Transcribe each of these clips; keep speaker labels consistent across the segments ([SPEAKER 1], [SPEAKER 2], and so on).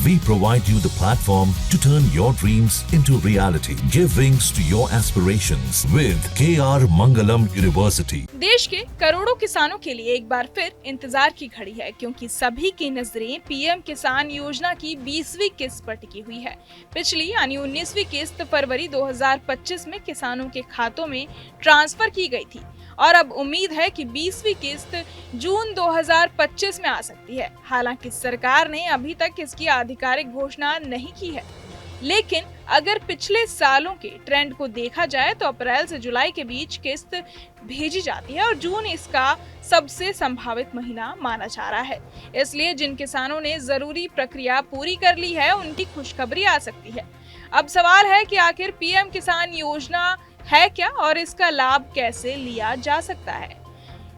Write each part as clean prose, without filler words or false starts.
[SPEAKER 1] We provide you the platform to turn your dreams into reality. Give wings to your aspirations with KR Mangalam University.
[SPEAKER 2] देश के करोड़ों किसानों के लिए एक बार फिर इंतजार की घड़ी है, क्योंकि सभी की नजरें पीएम किसान योजना की 20वीं किस्त पर टिकी हुई है। पिछली यानी 19वीं किस्त फरवरी 2025 में किसानों के खातों में ट्रांसफर की गई थी और अब उम्मीद है कि 20वीं किस्त जून 2025 में आ सकती है। हालांकि सरकार ने अभी तक इसकी आधिकारिक घोषणा नहीं की है, लेकिन अगर पिछले सालों के ट्रेंड को देखा जाए तो अप्रैल से जुलाई के बीच किस्त भेजी जाती है और जून इसका सबसे संभावित महीना माना जा रहा है। इसलिए जिन किसानों ने जरूरी प्रक्रिया पूरी कर ली है, उनकी खुशखबरी आ सकती है। अब सवाल है कि आखिर पीएम किसान योजना है क्या और इसका लाभ कैसे लिया जा सकता है।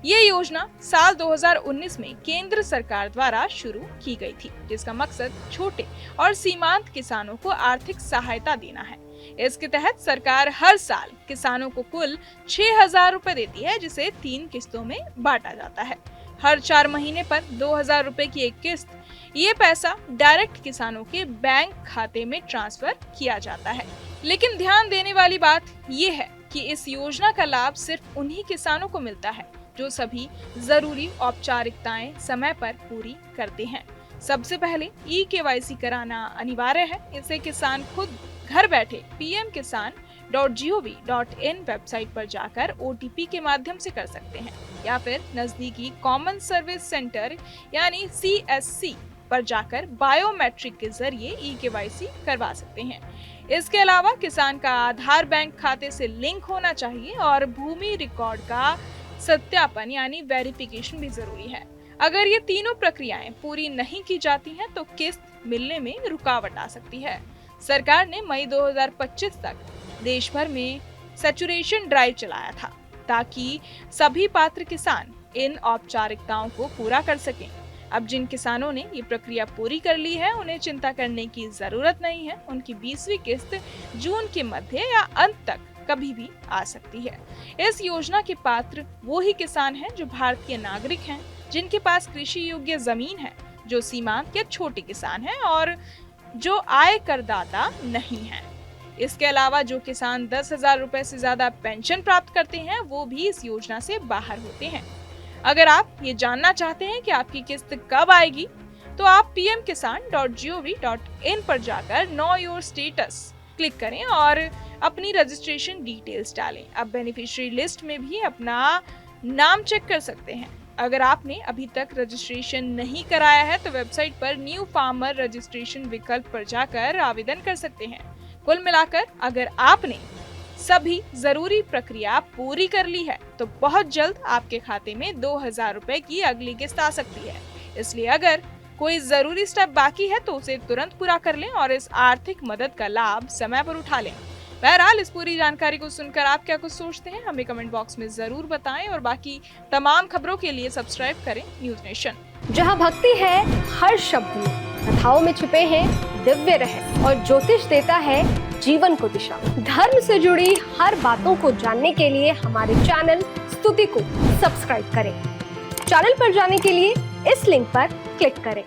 [SPEAKER 2] ये योजना साल 2019 में केंद्र सरकार द्वारा शुरू की गई थी, जिसका मकसद छोटे और सीमांत किसानों को आर्थिक सहायता देना है। इसके तहत सरकार हर साल किसानों को कुल 6,000 रुपए देती है, जिसे 3 किस्तों में बांटा जाता है। हर 4 महीने पर 2,000 रुपए की एक किस्त। ये पैसा डायरेक्ट किसानों के बैंक खाते में ट्रांसफर किया जाता है। लेकिन ध्यान देने वाली बात ये है कि इस योजना का लाभ सिर्फ उन्हीं किसानों को मिलता है जो सभी जरूरी औपचारिकताएं समय पर पूरी करते हैं। सबसे पहले KYC कराना अनिवार्य है। इसे किसान खुद घर बैठे pmkisan.gov.in वेबसाइट पर जाकर OTP के माध्यम से कर सकते हैं या फिर नजदीकी कॉमन सर्विस सेंटर यानी CSC पर जाकर बायोमेट्रिक के जरिए KYC करवा सकते हैं। इसके अलावा किसान का आधार बैंक खाते से लिंक होना चाहिए और भूमि रिकॉर्ड का सत्यापन यानी वेरिफिकेशन भी जरूरी है। अगर ये तीनों प्रक्रियाएं पूरी नहीं की जाती हैं तो किस्त मिलने में रुकावट आ सकती है। सरकार ने मई 2025 तक देश भर में सैचुरेशन ड्राइव चलाया था ताकि सभी पात्र किसान इन औपचारिकताओं को पूरा कर सकें। अब जिन किसानों ने ये प्रक्रिया पूरी कर ली है, उन्हें चिंता करने की जरूरत नहीं है। उनकी 20वीं किस्त जून के मध्य या अंत तक कभी भी आ सकती है। इस योजना के पात्र वो ही किसान हैं जो भारतीय नागरिक हैं, जिनके पास कृषि योग्य जमीन है, जो सीमांत या छोटे किसान हैं और जो आय करदाता नहीं हैं। इसके अलावा जो किसान 10,000 रुपए से ज्यादा पेंशन प्राप्त करते हैं, वो भी इस योजना से बाहर होते हैं। अगर आप ये जानना चाहते हैं कि आपकी किस्त कब आएगी, तो आप pmkisan.gov.in पर जाकर नो योर स्टेटस क्लिक करें और अपनी रजिस्ट्रेशन डिटेल्स डालें। अब बेनिफिशियरी लिस्ट में भी अपना नाम चेक कर सकते हैं। अगर आपने अभी तक रजिस्ट्रेशन नहीं कराया है तो वेबसाइट पर न्यू फार्मर रजिस्ट्रेशन विकल्प पर जाकर आवेदन कर सकते हैं। कुल मिलाकर अगर आपने सभी जरूरी प्रक्रिया पूरी कर ली है तो बहुत जल्द आपके खाते में 2,000 रुपए की अगली किस्त आ सकती है। इसलिए अगर कोई जरूरी स्टेप बाकी है तो उसे तुरंत पूरा कर लें और इस आर्थिक मदद का लाभ समय पर उठा लें। बहरहाल इस पूरी जानकारी को सुनकर आप क्या कुछ सोचते हैं, हमें कमेंट बॉक्स में जरूर बताएं और बाकी तमाम खबरों के लिए सब्सक्राइब करें न्यूज नेशन।
[SPEAKER 3] जहां भक्ति है हर शब्द में, कथाओं में छुपे हैं दिव्य रहस्य और ज्योतिष देता है जीवन को दिशा। धर्म से जुड़ी हर बातों को जानने के लिए हमारे चैनल स्तुति को सब्सक्राइब करें। चैनल पर जाने के लिए इस लिंक पर क्लिक करें।